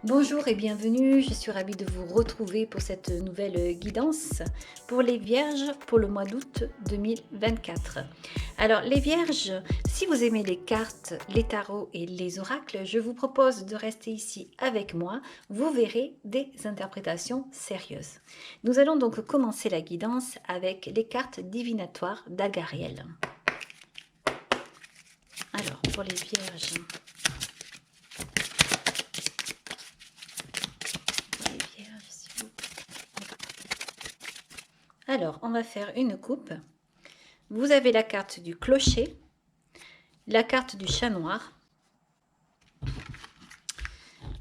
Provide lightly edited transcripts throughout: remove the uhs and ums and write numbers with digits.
Bonjour et bienvenue, je suis ravie de vous retrouver pour cette nouvelle guidance pour les Vierges pour le mois d'août 2024. Alors les Vierges, si vous aimez les cartes, les tarots et les oracles, je vous propose de rester ici avec moi, vous verrez des interprétations sérieuses. Nous allons donc commencer la guidance avec les cartes divinatoires d'Agariel. Alors pour les Vierges... Alors, on va faire une coupe. Vous avez la carte du clocher, la carte du chat noir.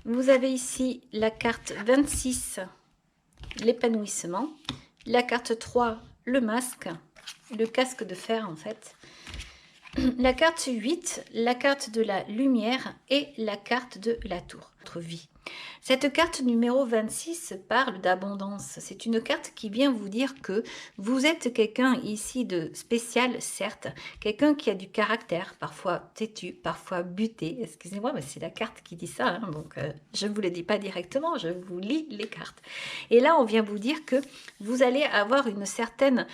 Vous avez ici la carte 26, l'épanouissement. La carte 3, le masque, le casque de fer en fait. La carte 8, la carte de la lumière et la carte de la tour, notre vie. Cette carte numéro 26 parle d'abondance. C'est une carte qui vient vous dire que vous êtes quelqu'un ici de spécial, certes, quelqu'un qui a du caractère, parfois têtu, parfois buté. Excusez-moi, mais c'est la carte qui dit ça, hein, donc je ne vous le dis pas directement, je vous lis les cartes. Et là, on vient vous dire que vous allez avoir une certaine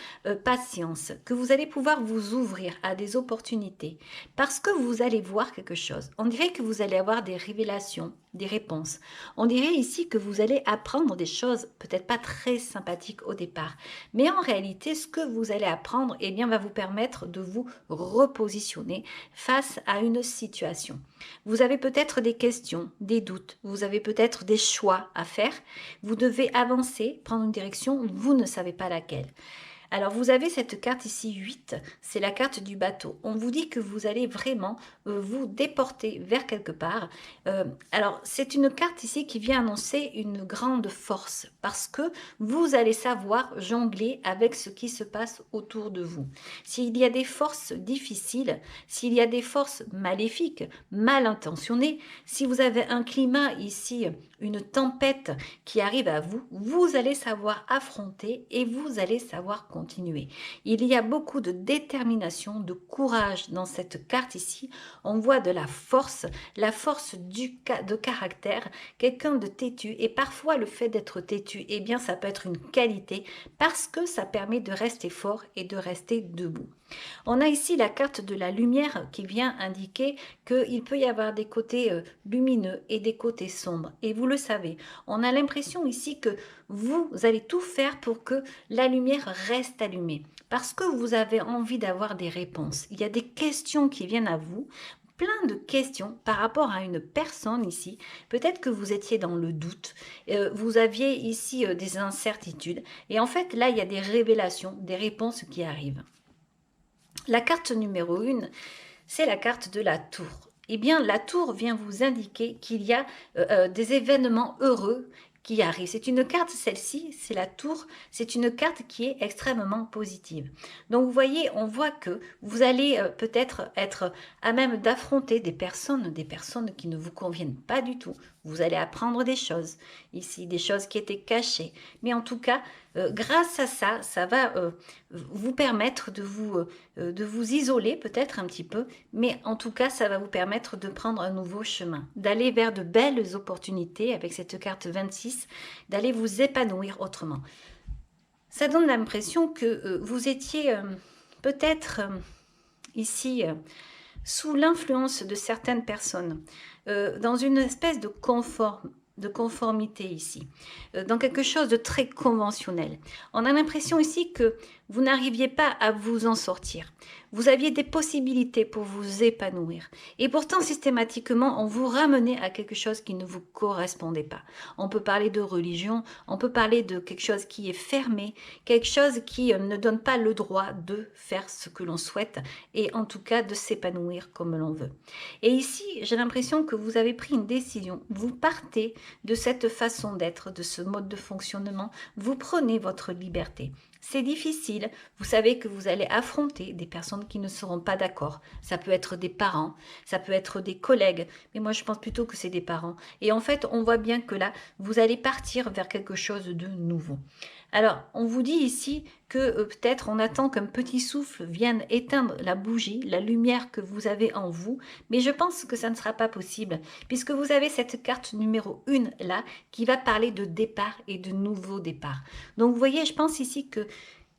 patience, que vous allez pouvoir vous ouvrir à des opportunités, parce que vous allez voir quelque chose. On dirait que vous allez avoir des révélations, des réponses. On dirait ici que vous allez apprendre des choses peut-être pas très sympathiques au départ. Mais en réalité, ce que vous allez apprendre eh bien, va vous permettre de vous repositionner face à une situation. Vous avez peut-être des questions, des doutes, vous avez peut-être des choix à faire. Vous devez avancer, prendre une direction, vous ne savez pas laquelle. Alors, vous avez cette carte ici, 8, c'est la carte du bateau. On vous dit que vous allez vraiment vous déporter vers quelque part. Alors, c'est une carte ici qui vient annoncer une grande force parce que vous allez savoir jongler avec ce qui se passe autour de vous. S'il y a des forces difficiles, s'il y a des forces maléfiques, mal intentionnées, si vous avez un climat ici, une tempête qui arrive à vous, vous allez savoir affronter et vous allez savoir continuer. Il y a beaucoup de détermination, de courage dans cette carte ici. On voit de la force de caractère, quelqu'un de têtu. Et parfois, le fait d'être têtu, eh bien, ça peut être une qualité parce que ça permet de rester fort et de rester debout. On a ici la carte de la lumière qui vient indiquer qu'il peut y avoir des côtés lumineux et des côtés sombres. Et vous le savez, on a l'impression ici que vous allez tout faire pour que la lumière reste allumée. Parce que vous avez envie d'avoir des réponses. Il y a des questions qui viennent à vous, plein de questions par rapport à une personne ici. Peut-être que vous étiez dans le doute, vous aviez ici des incertitudes. Et en fait, là, il y a des révélations, des réponses qui arrivent. La carte numéro 1, c'est la carte de la tour. Eh bien, la tour vient vous indiquer qu'il y a des événements heureux qui arrivent. C'est une carte, celle-ci, c'est la tour, c'est une carte qui est extrêmement positive. Donc, vous voyez, on voit que vous allez peut-être être à même d'affronter des personnes qui ne vous conviennent pas du tout. Vous allez apprendre des choses ici, des choses qui étaient cachées. Mais en tout cas, grâce à ça, ça va vous permettre de vous isoler peut-être un petit peu, mais en tout cas, ça va vous permettre de prendre un nouveau chemin, d'aller vers de belles opportunités avec cette carte 26, d'aller vous épanouir autrement. Ça donne l'impression que vous étiez peut-être ici sous l'influence de certaines personnes, dans une espèce de conformité ici, dans quelque chose de très conventionnel. On a l'impression ici que vous n'arriviez pas à vous en sortir. Vous aviez des possibilités pour vous épanouir. Et pourtant, systématiquement, on vous ramenait à quelque chose qui ne vous correspondait pas. On peut parler de religion, on peut parler de quelque chose qui est fermé, quelque chose qui ne donne pas le droit de faire ce que l'on souhaite et en tout cas de s'épanouir comme l'on veut. Et ici, j'ai l'impression que vous avez pris une décision. Vous partez de cette façon d'être, de ce mode de fonctionnement. Vous prenez votre liberté. C'est difficile, vous savez que vous allez affronter des personnes qui ne seront pas d'accord. Ça peut être des parents, ça peut être des collègues, mais moi je pense plutôt que c'est des parents. Et en fait, on voit bien que là, vous allez partir vers quelque chose de nouveau. Alors, on vous dit ici que peut-être on attend qu'un petit souffle vienne éteindre la bougie, la lumière que vous avez en vous, mais je pense que ça ne sera pas possible, puisque vous avez cette carte numéro 1 là, qui va parler de départ et de nouveau départ. Donc, vous voyez, je pense ici que,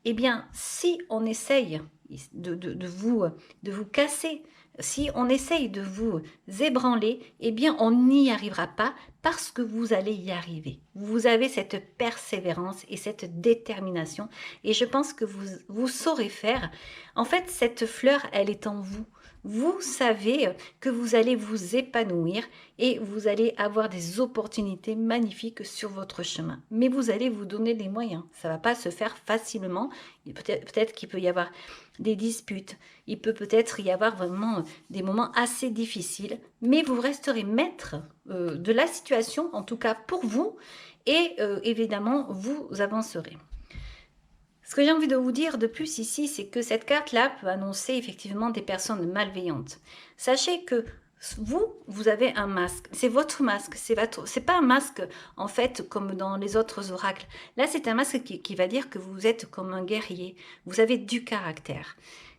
eh bien, si on essaye de vous casser, si on essaye de vous ébranler, eh bien, on n'y arrivera pas parce que vous allez y arriver. Vous avez cette persévérance et cette détermination et je pense que vous saurez faire. En fait, cette fleur, elle est en vous. Vous savez que vous allez vous épanouir et vous allez avoir des opportunités magnifiques sur votre chemin. Mais vous allez vous donner des moyens. Ça ne va pas se faire facilement. Peut-être qu'il peut y avoir des disputes. Il peut peut-être y avoir vraiment des moments assez difficiles. Mais vous resterez maître de la situation, en tout cas pour vous. Et évidemment, vous avancerez. Ce que j'ai envie de vous dire de plus ici, c'est que cette carte-là peut annoncer effectivement des personnes malveillantes. Sachez que vous avez un masque. C'est votre masque. C'est pas un masque, en fait, comme dans les autres oracles. Là, c'est un masque qui va dire que vous êtes comme un guerrier. Vous avez du caractère.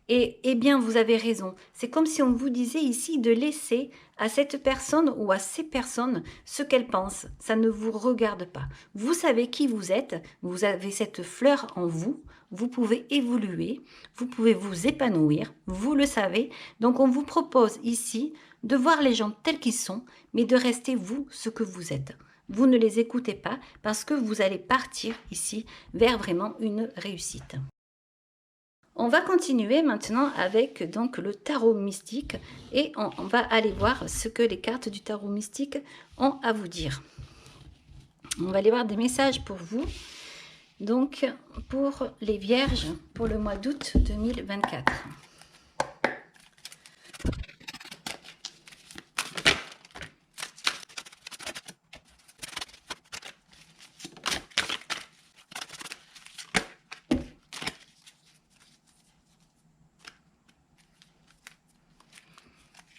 Et eh bien, vous avez raison. C'est comme si on vous disait ici de laisser à cette personne ou à ces personnes ce qu'elles pensent. Ça ne vous regarde pas. Vous savez qui vous êtes. Vous avez cette fleur en vous. Vous pouvez évoluer. Vous pouvez vous épanouir. Vous le savez. Donc, on vous propose ici de voir les gens tels qu'ils sont, mais de rester vous ce que vous êtes. Vous ne les écoutez pas parce que vous allez partir ici vers vraiment une réussite. On va continuer maintenant avec donc le tarot mystique et on va aller voir ce que les cartes du tarot mystique ont à vous dire. On va aller voir des messages pour vous, donc pour les vierges pour le mois d'août 2024.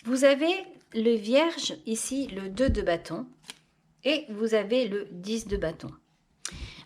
Vous avez le vierge ici, le 2 de bâton, et vous avez le 10 de bâton.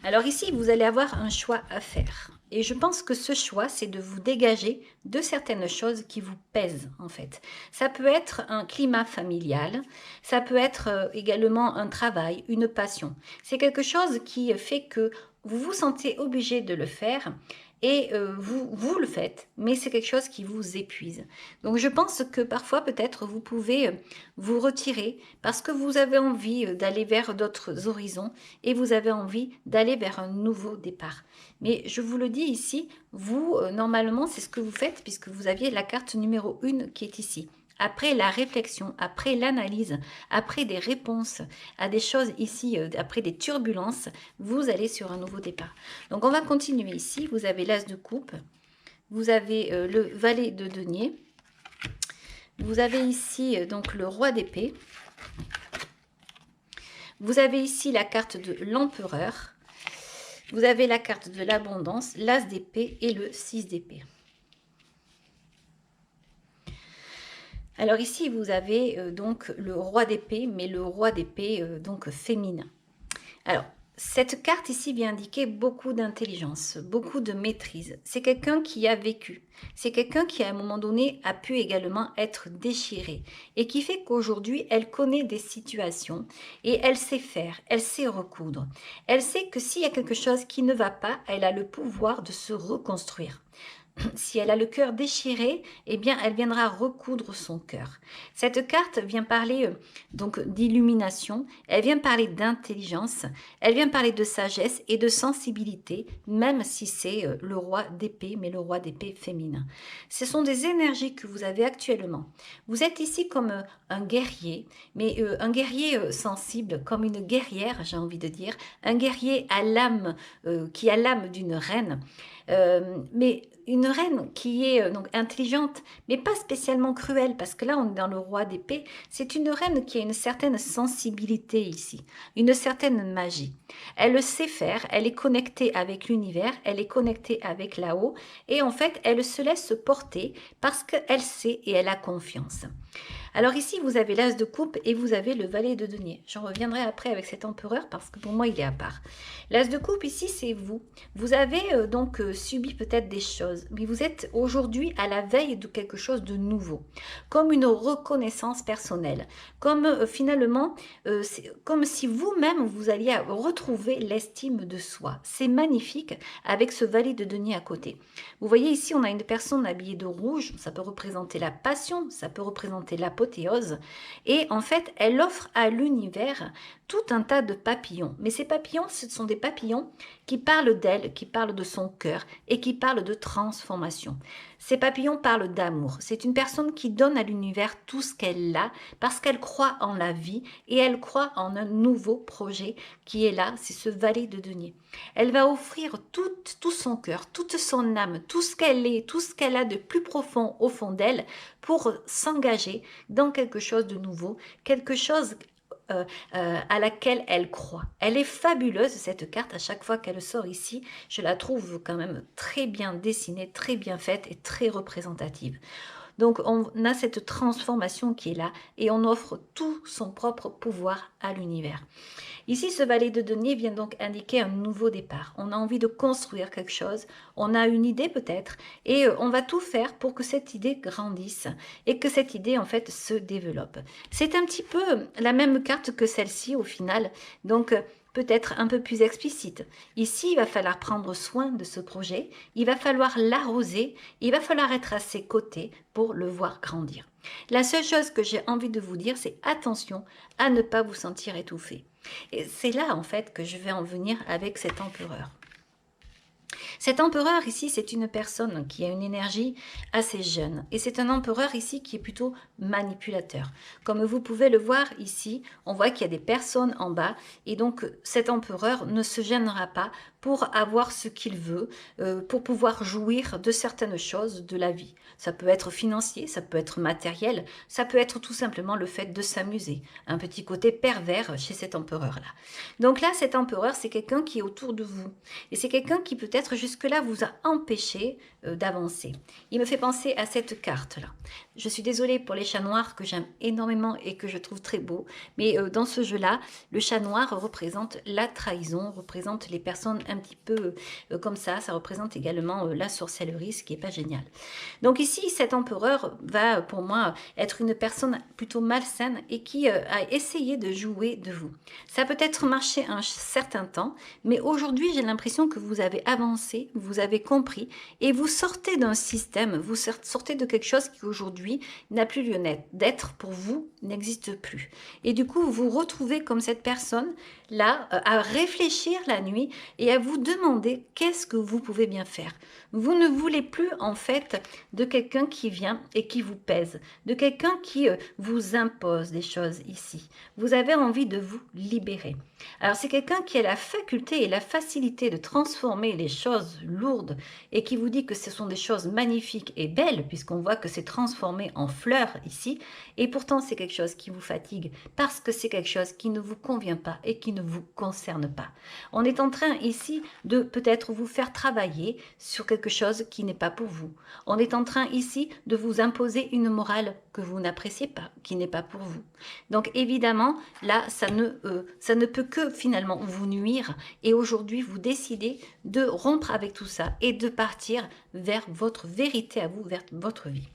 Alors ici, vous allez avoir un choix à faire. Et je pense que ce choix, c'est de vous dégager de certaines choses qui vous pèsent, en fait. Ça peut être un climat familial, ça peut être également un travail, une passion. C'est quelque chose qui fait que vous vous sentez obligé de le faire et vous le faites, mais c'est quelque chose qui vous épuise. Donc je pense que parfois peut-être vous pouvez vous retirer parce que vous avez envie d'aller vers d'autres horizons et vous avez envie d'aller vers un nouveau départ. Mais je vous le dis ici, vous, normalement, c'est ce que vous faites puisque vous aviez la carte numéro 1 qui est ici. Après la réflexion, après l'analyse, après des réponses à des choses ici, après des turbulences, vous allez sur un nouveau départ. Donc, on va continuer ici. Vous avez l'as de coupe, vous avez le valet de denier, vous avez ici donc le roi d'épée, vous avez ici la carte de l'empereur, vous avez la carte de l'abondance, l'as d'épée et le 6 d'épée. Alors ici, vous avez donc le roi d'épée, mais le roi d'épée donc féminin. Alors, cette carte ici vient indiquer beaucoup d'intelligence, beaucoup de maîtrise. C'est quelqu'un qui a vécu. C'est quelqu'un qui, à un moment donné, a pu également être déchiré et qui fait qu'aujourd'hui, elle connaît des situations et elle sait faire, elle sait recoudre. Elle sait que s'il y a quelque chose qui ne va pas, elle a le pouvoir de se reconstruire. Si elle a le cœur déchiré, eh bien, elle viendra recoudre son cœur. Cette carte vient parler donc d'illumination, elle vient parler d'intelligence, elle vient parler de sagesse et de sensibilité, même si c'est le roi d'épée, mais le roi d'épée féminin. Ce sont des énergies que vous avez actuellement. Vous êtes ici comme un guerrier, mais un guerrier sensible, comme une guerrière, j'ai envie de dire, un guerrier à l'âme, qui a l'âme d'une reine, mais une reine qui est donc intelligente, mais pas spécialement cruelle, parce que là, on est dans le roi d'épée. C'est une reine qui a une certaine sensibilité ici, une certaine magie. Elle le sait faire, elle est connectée avec l'univers, elle est connectée avec là-haut, et en fait, elle se laisse porter parce qu'elle sait et elle a confiance. Alors ici, vous avez l'as de coupe et vous avez le valet de denier. J'en reviendrai après avec cet empereur parce que pour moi, il est à part. L'as de coupe ici, c'est vous. Vous avez subi peut-être des choses, mais vous êtes aujourd'hui à la veille de quelque chose de nouveau, comme une reconnaissance personnelle, comme finalement, comme si vous-même, vous alliez retrouver l'estime de soi. C'est magnifique avec ce valet de denier à côté. Vous voyez ici, on a une personne habillée de rouge, ça peut représenter la passion, ça peut représenter l'apothéose, et en fait, elle offre à l'univers tout un tas de papillons. Mais ces papillons, ce sont des papillons qui parlent d'elle, qui parlent de son cœur et qui parlent de transformation. Ces papillons parlent d'amour. C'est une personne qui donne à l'univers tout ce qu'elle a parce qu'elle croit en la vie et elle croit en un nouveau projet qui est là, c'est ce valet de denier. Elle va offrir tout son cœur, toute son âme, tout ce qu'elle est, tout ce qu'elle a de plus profond au fond d'elle pour s'engager dans quelque chose de nouveau, quelque chose à laquelle elle croit. Elle est fabuleuse, cette carte, à chaque fois qu'elle sort ici, je la trouve quand même très bien dessinée, très bien faite et très représentative. Donc on a cette transformation qui est là et on offre tout son propre pouvoir à l'univers. Ici, ce valet de denier vient donc indiquer un nouveau départ. On a envie de construire quelque chose, on a une idée peut-être, et on va tout faire pour que cette idée grandisse et que cette idée en fait se développe. C'est un petit peu la même carte que celle-ci au final, donc peut-être un peu plus explicite. Ici, il va falloir prendre soin de ce projet, il va falloir l'arroser, il va falloir être à ses côtés pour le voir grandir. La seule chose que j'ai envie de vous dire, c'est attention à ne pas vous sentir étouffé. Et c'est là, en fait, que je vais en venir avec cet empereur. Cet empereur ici, c'est une personne qui a une énergie assez jeune. Et c'est un empereur ici qui est plutôt manipulateur. Comme vous pouvez le voir ici, on voit qu'il y a des personnes en bas. Et donc, cet empereur ne se gênera pas pour avoir ce qu'il veut, pour pouvoir jouir de certaines choses de la vie. Ça peut être financier, ça peut être matériel, ça peut être tout simplement le fait de s'amuser. Un petit côté pervers chez cet empereur-là. Donc là, cet empereur, c'est quelqu'un qui est autour de vous. Et c'est quelqu'un qui peut-être jusque-là vous a empêché d'avancer. Il me fait penser à cette carte-là. Je suis désolée pour les chats noirs que j'aime énormément et que je trouve très beaux. Mais dans ce jeu-là, le chat noir représente la trahison, représente les personnes un petit peu comme ça. Ça représente également la sorcellerie, ce qui n'est pas génial. Donc ici, cet empereur va pour moi être une personne plutôt malsaine et qui a essayé de jouer de vous. Ça peut être marché un certain temps, mais aujourd'hui, j'ai l'impression que vous avez avancé, vous avez compris et vous sortez d'un système, vous sortez de quelque chose qui aujourd'hui n'a plus lieu d'être pour vous, n'existe plus. Et du coup, vous vous retrouvez comme cette personne là à réfléchir la nuit et à vous demander qu'est-ce que vous pouvez bien faire. Vous ne voulez plus en fait de quelqu'un qui vient et qui vous pèse, de quelqu'un qui vous impose des choses ici. Vous avez envie de vous libérer. Alors c'est quelqu'un qui a la faculté et la facilité de transformer les choses lourdes et qui vous dit que ce sont des choses magnifiques et belles puisqu'on voit que c'est transformé en fleurs ici et pourtant c'est quelque chose qui vous fatigue parce que c'est quelque chose qui ne vous convient pas et qui ne vous concerne pas. On est en train ici de peut-être vous faire travailler sur quelque chose qui n'est pas pour vous. On est en train ici de vous imposer une morale que vous n'appréciez pas, qui n'est pas pour vous. Donc évidemment, là, ça ne peut que finalement vous nuire et aujourd'hui, vous décidez de rompre avec tout ça et de partir vers votre vérité à vous, vers votre vie.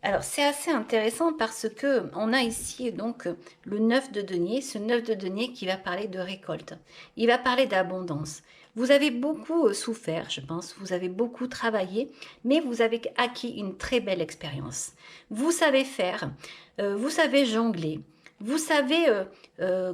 Alors, c'est assez intéressant parce que on a ici donc le 9 de denier, ce 9 de denier qui va parler de récolte. Il va parler d'abondance. Vous avez beaucoup souffert, je pense, vous avez beaucoup travaillé, mais vous avez acquis une très belle expérience. Vous savez faire, vous savez jongler, vous savez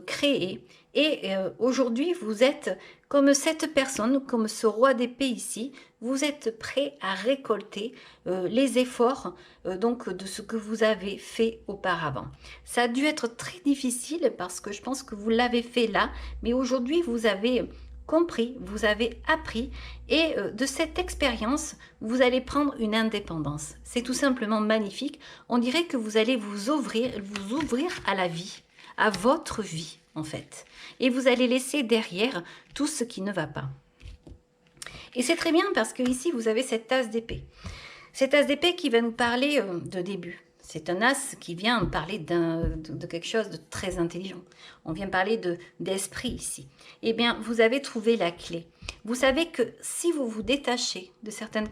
créer et aujourd'hui vous êtes comme cette personne, comme ce roi d'épée ici, vous êtes prêt à récolter les efforts donc de ce que vous avez fait auparavant. Ça a dû être très difficile parce que je pense que vous l'avez fait là, mais aujourd'hui vous avez compris, vous avez appris et de cette expérience, vous allez prendre une indépendance. C'est tout simplement magnifique. On dirait que vous allez vous ouvrir à la vie, à votre vie en fait. Et vous allez laisser derrière tout ce qui ne va pas. Et c'est très bien parce que ici vous avez cette tasse d'épée. Cette tasse d'épée qui va nous parler de début. C'est un as qui vient parler de quelque chose de très intelligent. On vient parler d'esprit ici. Eh bien, vous avez trouvé la clé. Vous savez que si vous vous détachez de certaines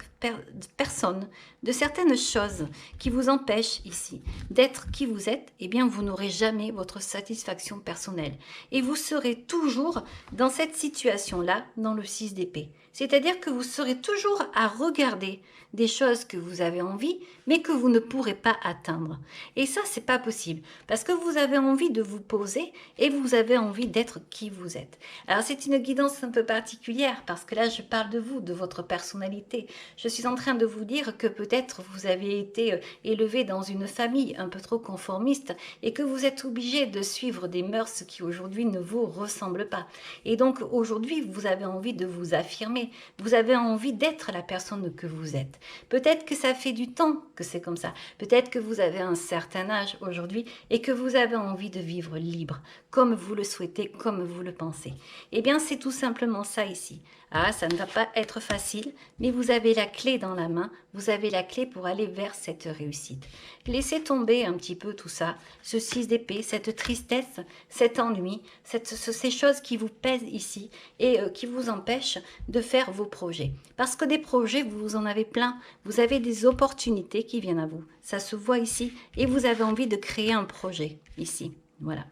personnes, de certaines choses qui vous empêchent ici d'être qui vous êtes, eh bien, vous n'aurez jamais votre satisfaction personnelle. Et vous serez toujours dans cette situation-là, dans le 6 d'épée. C'est-à-dire que vous serez toujours à regarder des choses que vous avez envie, mais que vous ne pourrez pas atteindre. Et ça, c'est pas possible, parce que vous avez envie de vous poser et vous avez envie d'être qui vous êtes. Alors, c'est une guidance un peu particulière, parce que là, je parle de vous, de votre personnalité. Je suis en train de vous dire que peut-être vous avez été élevé dans une famille un peu trop conformiste et que vous êtes obligé de suivre des mœurs qui aujourd'hui ne vous ressemblent pas. Et donc, aujourd'hui, vous avez envie de vous affirmer. Vous avez envie d'être la personne que vous êtes. Peut-être que ça fait du temps que c'est comme ça. Peut-être que vous avez un certain âge aujourd'hui et que vous avez envie de vivre libre, comme vous le souhaitez, comme vous le pensez. Eh bien, c'est tout simplement ça ici. Ah, ça ne va pas être facile, mais vous avez la clé dans la main, vous avez la clé pour aller vers cette réussite. Laissez tomber un petit peu tout ça, ce 6 d'épée, cette tristesse, cet ennui, ces choses qui vous pèsent ici et qui vous empêchent de faire vos projets. Parce que des projets, vous en avez plein, vous avez des opportunités qui viennent à vous. Ça se voit ici et vous avez envie de créer un projet ici. Voilà.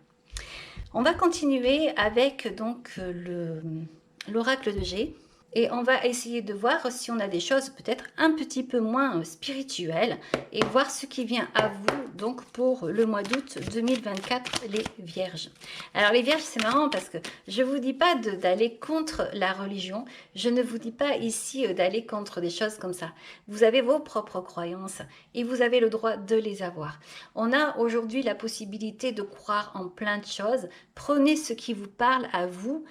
On va continuer avec donc l'oracle de G. Et on va essayer de voir si on a des choses peut-être un petit peu moins spirituelles et voir ce qui vient à vous donc pour le mois d'août 2024, les Vierges. Alors les Vierges, c'est marrant parce que je ne vous dis pas d'aller contre la religion, je ne vous dis pas ici d'aller contre des choses comme ça. Vous avez vos propres croyances et vous avez le droit de les avoir. On a aujourd'hui la possibilité de croire en plein de choses. Prenez ce qui vous parle à vous.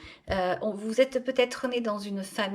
Vous êtes peut-être né dans une famille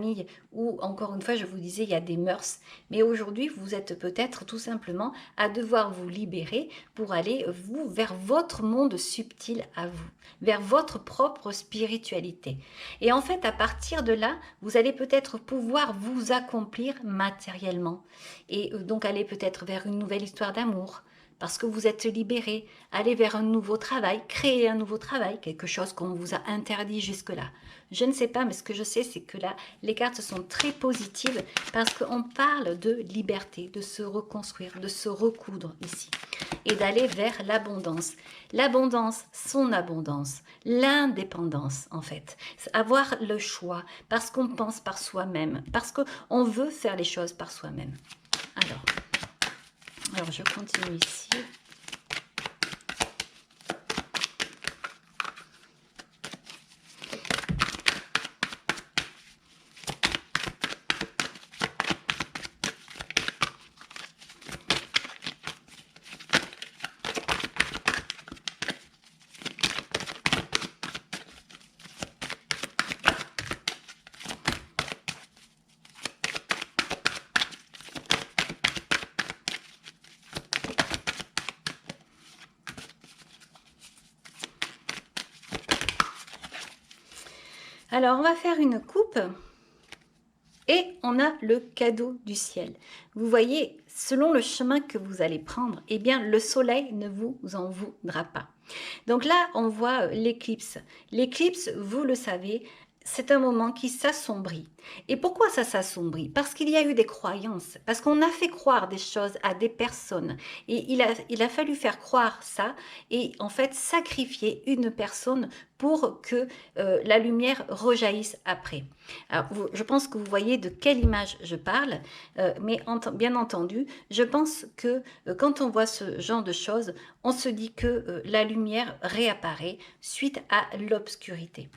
où, encore une fois, je vous disais, il y a des mœurs. Mais aujourd'hui, vous êtes peut-être tout simplement à devoir vous libérer pour aller, vous, vers votre monde subtil à vous, vers votre propre spiritualité. Et en fait, à partir de là, vous allez peut-être pouvoir vous accomplir matériellement. Et donc, aller peut-être vers une nouvelle histoire d'amour, parce que vous êtes libéré, aller vers un nouveau travail, créer un nouveau travail, quelque chose qu'on vous a interdit jusque-là. Je ne sais pas, mais ce que je sais, c'est que là, les cartes sont très positives parce qu'on parle de liberté, de se reconstruire, de se recoudre ici et d'aller vers l'abondance. L'abondance, son abondance, l'indépendance en fait. Avoir le choix parce qu'on pense par soi-même, parce qu'on veut faire les choses par soi-même. Alors, je continue ici. Alors, on va faire une coupe et on a le cadeau du ciel. Vous voyez, selon le chemin que vous allez prendre, eh bien, le soleil ne vous en voudra pas. Donc là, on voit l'éclipse. L'éclipse, vous le savez, c'est un moment qui s'assombrit. Et pourquoi ça s'assombrit? Parce qu'il y a eu des croyances, parce qu'on a fait croire des choses à des personnes. Et il a fallu faire croire ça et en fait sacrifier une personne pour que la lumière rejaillisse après. Alors, je pense que vous voyez de quelle image je parle, mais bien entendu, je pense que quand on voit ce genre de choses, on se dit que la lumière réapparaît suite à l'obscurité.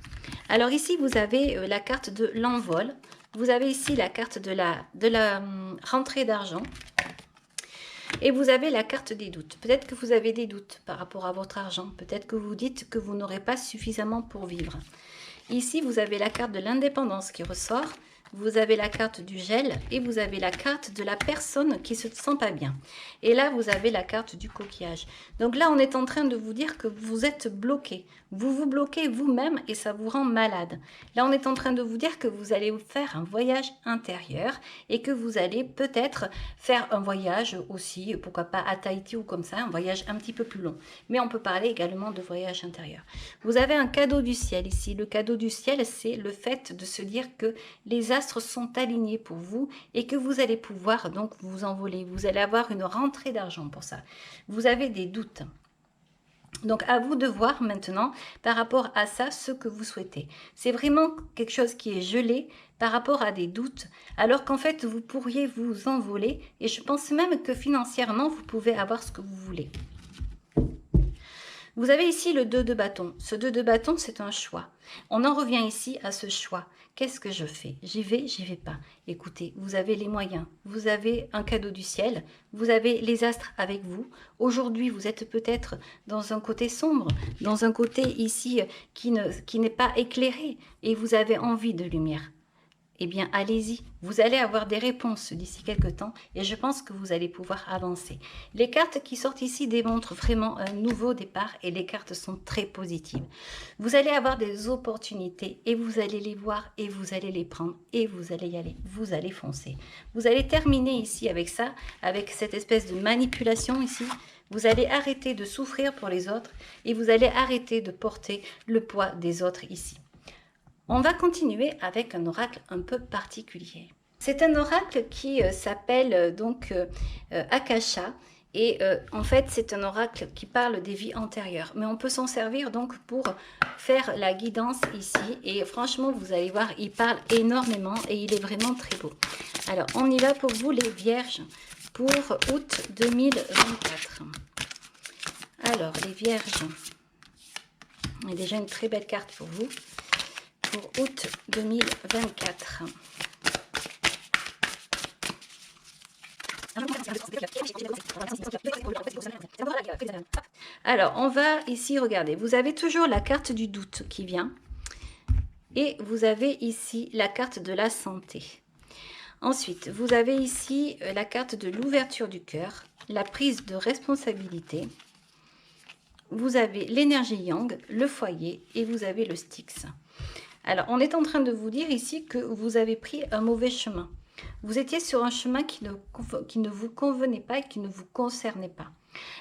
Alors ici, vous avez la carte de l'envol, vous avez ici la carte de la rentrée d'argent, et vous avez la carte des doutes. Peut-être que vous avez des doutes par rapport à votre argent. Peut-être que vous dites que vous n'aurez pas suffisamment pour vivre. Ici, vous avez la carte de l'indépendance qui ressort. vous avez la carte du gel et vous avez la carte de la personne qui se sent pas bien. Et là, vous avez la carte du coquillage. Donc là, on est en train de vous dire que vous êtes bloqué. Vous vous bloquez vous-même et ça vous rend malade. Là, on est en train de vous dire que vous allez faire un voyage intérieur et que vous allez peut-être faire un voyage aussi, pourquoi pas à Tahiti ou comme ça, un voyage un petit peu plus long. Mais on peut parler également de voyage intérieur. Vous avez un cadeau du ciel ici. Le cadeau du ciel, c'est le fait de se dire que les astres sont alignés pour vous et que vous allez pouvoir donc vous envoler. Vous allez avoir une rentrée d'argent pour ça. Vous avez des doutes. Donc, à vous de voir maintenant, par rapport à ça, ce que vous souhaitez. C'est vraiment quelque chose qui est gelé par rapport à des doutes, alors qu'en fait, vous pourriez vous envoler. Et je pense même que financièrement, vous pouvez avoir ce que vous voulez. Vous avez ici le 2 de bâton. Ce 2 de bâton, c'est un choix. On en revient ici à ce choix. Qu'est-ce que je fais? J'y vais pas. Écoutez, vous avez les moyens. Vous avez un cadeau du ciel. Vous avez les astres avec vous. Aujourd'hui, vous êtes peut-être dans un côté sombre, dans un côté ici qui n'est pas éclairé. Et vous avez envie de lumière. Eh bien, allez-y. Vous allez avoir des réponses d'ici quelques temps et je pense que vous allez pouvoir avancer. Les cartes qui sortent ici démontrent vraiment un nouveau départ et les cartes sont très positives. Vous allez avoir des opportunités et vous allez les voir et vous allez les prendre et vous allez y aller. Vous allez foncer. Vous allez terminer ici avec ça, avec cette espèce de manipulation ici. Vous allez arrêter de souffrir pour les autres et vous allez arrêter de porter le poids des autres ici. On va continuer avec un oracle un peu particulier. C'est un oracle qui s'appelle donc Akasha et en fait c'est un oracle qui parle des vies antérieures. Mais on peut s'en servir donc pour faire la guidance ici et franchement vous allez voir il parle énormément et il est vraiment très beau. Alors on y va pour vous les vierges pour août 2024. Alors les vierges, il y a déjà une très belle carte pour vous. Pour août 2024. Alors, on va ici regarder. Vous avez toujours la carte du doute qui vient. Et vous avez ici la carte de la santé. Ensuite, vous avez ici la carte de l'ouverture du cœur, la prise de responsabilité. Vous avez l'énergie yang, le foyer et vous avez le Styx. Alors, on est en train de vous dire ici que vous avez pris un mauvais chemin. Vous étiez sur un chemin qui ne vous convenait pas et qui ne vous concernait pas.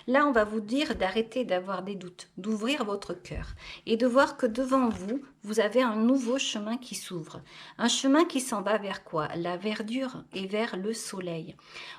Là, on va vous dire d'arrêter d'avoir des doutes, d'ouvrir votre cœur et de voir que devant vous, vous avez un nouveau chemin qui s'ouvre. Un chemin qui s'en va vers quoi? La verdure et vers le soleil.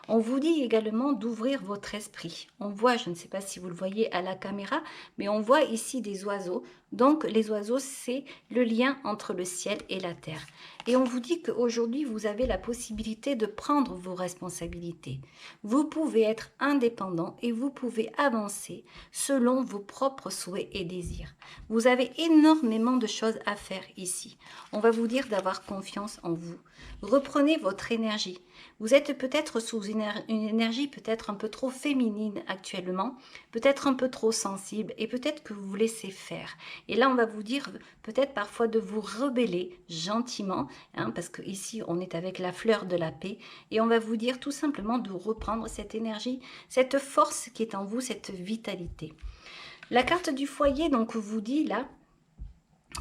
On vous dit également d'ouvrir votre esprit. On voit, je ne sais pas si vous le voyez à la caméra, mais on voit ici des oiseaux. Donc, les oiseaux, c'est le lien entre le ciel et la terre. Et on vous dit qu'aujourd'hui, vous avez la possibilité de prendre vos responsabilités. Vous pouvez être indépendant et vous pouvez avancer selon vos propres souhaits et désirs. Vous avez énormément de choses à faire ici. On va vous dire d'avoir confiance en vous. Reprenez votre énergie. Vous êtes peut-être sous une énergie peut-être un peu trop féminine actuellement, peut-être un peu trop sensible et peut-être que vous vous laissez faire. Et là, on va vous dire peut-être parfois de vous rebeller gentiment, parce que ici on est avec la fleur de la paix et on va vous dire tout simplement de reprendre cette énergie, cette force qui est en vous, cette vitalité. La carte du foyer donc vous dit là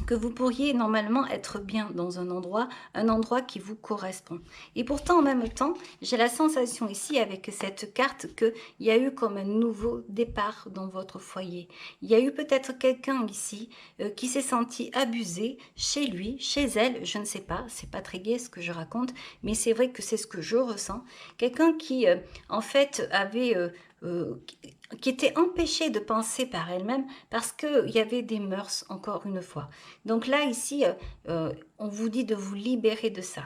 que vous pourriez normalement être bien dans un endroit qui vous correspond. Et pourtant, en même temps, j'ai la sensation ici, avec cette carte, qu'il y a eu comme un nouveau départ dans votre foyer. Il y a eu peut-être quelqu'un ici qui s'est senti abusé chez lui, chez elle, je ne sais pas, c'est pas très gai ce que je raconte, mais c'est vrai que c'est ce que je ressens. Quelqu'un qui, en fait, avait... qui était empêchée de penser par elle-même parce qu'il y avait des mœurs, encore une fois. Donc là, ici, on vous dit de vous libérer de ça.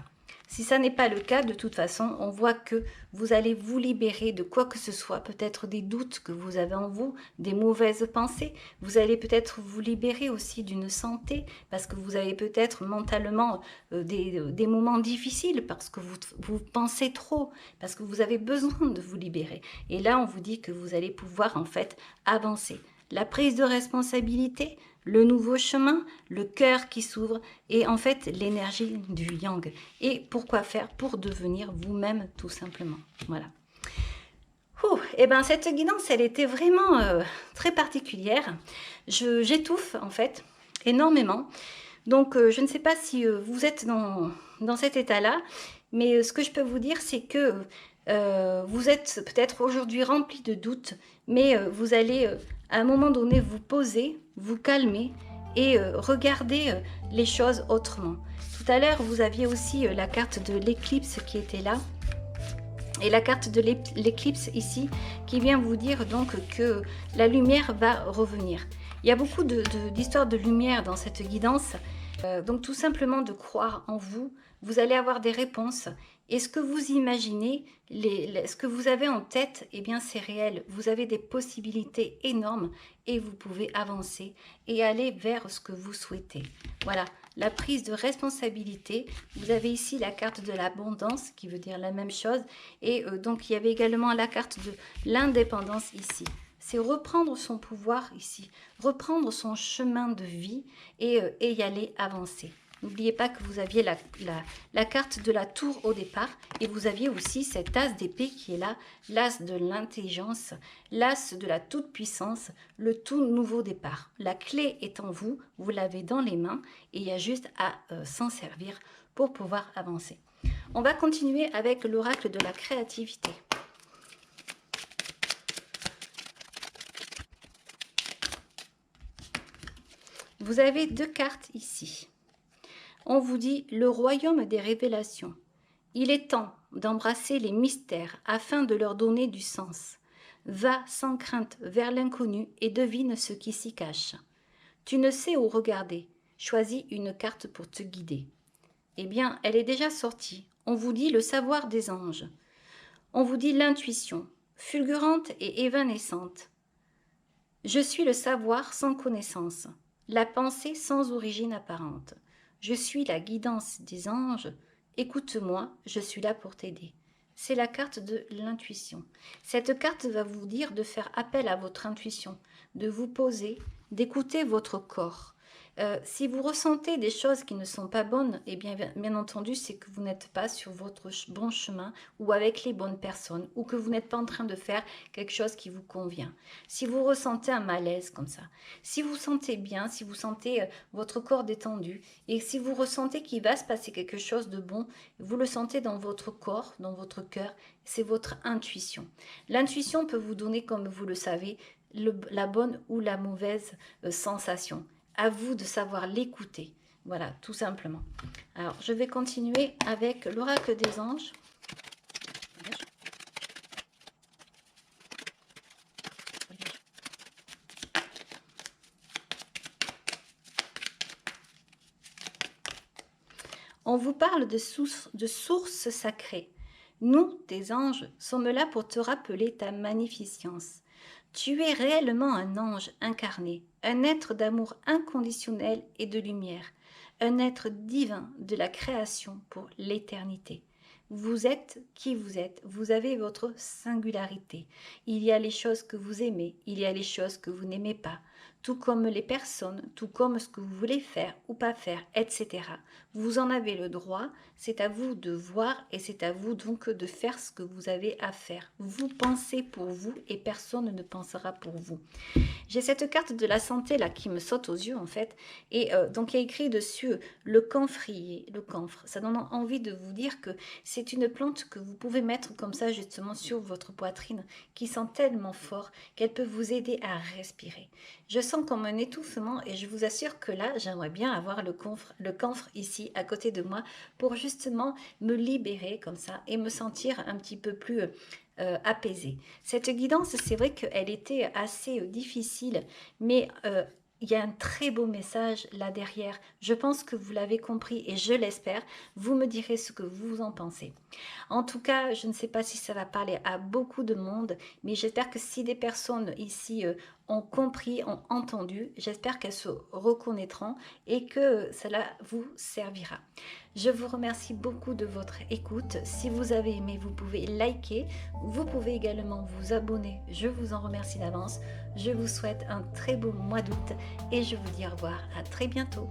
Si ça n'est pas le cas, de toute façon, on voit que vous allez vous libérer de quoi que ce soit, peut-être des doutes que vous avez en vous, des mauvaises pensées. Vous allez peut-être vous libérer aussi d'une santé, parce que vous avez peut-être mentalement des moments difficiles, parce que vous pensez trop, parce que vous avez besoin de vous libérer. Et là, on vous dit que vous allez pouvoir en fait avancer. la prise de responsabilité, le nouveau chemin, le cœur qui s'ouvre et en fait l'énergie du yang. Et pourquoi faire? Pour devenir vous-même tout simplement. Voilà. Et ben cette guidance, elle était vraiment très particulière. J'étouffe en fait énormément. Donc je ne sais pas si vous êtes dans cet état-là, mais ce que je peux vous dire, c'est que vous êtes peut-être aujourd'hui rempli de doutes, mais vous allez à un moment donné vous poser, vous calmer et regarder les choses autrement. Tout à l'heure, vous aviez aussi la carte de l'éclipse qui était là. Et la carte de l'éclipse ici, qui vient vous dire donc que la lumière va revenir. Il y a beaucoup d'histoires de lumière dans cette guidance. Donc tout simplement de croire en vous, vous allez avoir des réponses. Et ce que vous imaginez, ce que vous avez en tête, eh bien c'est réel. Vous avez des possibilités énormes et vous pouvez avancer et aller vers ce que vous souhaitez. Voilà, la prise de responsabilité. Vous avez ici la carte de l'abondance qui veut dire la même chose. Et donc il y avait également la carte de l'indépendance ici. C'est reprendre son pouvoir ici, reprendre son chemin de vie et y aller avancer. N'oubliez pas que vous aviez la carte de la tour au départ et vous aviez aussi cet as d'épée qui est là, l'as de l'intelligence, l'as de la toute-puissance, le tout nouveau départ. La clé est en vous, vous l'avez dans les mains et il y a juste à s'en servir pour pouvoir avancer. On va continuer avec l'oracle de la créativité. Vous avez deux cartes ici. On vous dit le royaume des révélations. Il est temps d'embrasser les mystères afin de leur donner du sens. Va sans crainte vers l'inconnu et devine ce qui s'y cache. Tu ne sais où regarder. Choisis une carte pour te guider. Eh bien, elle est déjà sortie. On vous dit le savoir des anges. On vous dit l'intuition, fulgurante et évanescente. Je suis le savoir sans connaissance, la pensée sans origine apparente. Je suis la guidance des anges. Écoute-moi, je suis là pour t'aider. C'est la carte de l'intuition. Cette carte va vous dire de faire appel à votre intuition, de vous poser, d'écouter votre corps. Si vous ressentez des choses qui ne sont pas bonnes, eh bien entendu, c'est que vous n'êtes pas sur votre bon chemin ou avec les bonnes personnes ou que vous n'êtes pas en train de faire quelque chose qui vous convient. Si vous ressentez un malaise comme ça, si vous sentez bien, si vous sentez votre corps détendu et si vous ressentez qu'il va se passer quelque chose de bon, vous le sentez dans votre corps, dans votre cœur, c'est votre intuition. L'intuition peut vous donner, comme vous le savez, la bonne ou la mauvaise sensation. À vous de savoir l'écouter. Voilà, tout simplement. Alors, je vais continuer avec l'oracle des anges. On vous parle de sources sacrées. Nous, tes anges, sommes là pour te rappeler ta magnificence. Tu es réellement un ange incarné, un être d'amour inconditionnel et de lumière, un être divin de la création pour l'éternité. Vous êtes qui vous avez votre singularité. Il y a les choses que vous aimez, il y a les choses que vous n'aimez pas, tout comme les personnes, tout comme ce que vous voulez faire ou pas faire, etc. Vous en avez le droit, c'est à vous de voir et c'est à vous donc de faire ce que vous avez à faire. Vous pensez pour vous et personne ne pensera pour vous. J'ai cette carte de la santé là qui me saute aux yeux en fait et donc il y a écrit dessus le camphrier, le camphre. Ça donne envie de vous dire que c'est une plante que vous pouvez mettre comme ça justement sur votre poitrine qui sent tellement fort qu'elle peut vous aider à respirer. Je sens comme un étouffement et je vous assure que là j'aimerais bien avoir le camphre ici à côté de moi pour justement me libérer comme ça et me sentir un petit peu plus apaisée. Cette guidance, c'est vrai qu'elle était assez difficile, mais il y a un très beau message là derrière. Je pense que vous l'avez compris et je l'espère. Vous me direz ce que vous en pensez. En tout cas, je ne sais pas si ça va parler à beaucoup de monde, mais j'espère que si des personnes ici ont compris, ont entendu, j'espère qu'elles se reconnaîtront et que cela vous servira. Je vous remercie beaucoup de votre écoute. Si vous avez aimé, vous pouvez liker. Vous pouvez également vous abonner. Je vous en remercie d'avance. Je vous souhaite un très beau mois d'août et je vous dis au revoir. À très bientôt.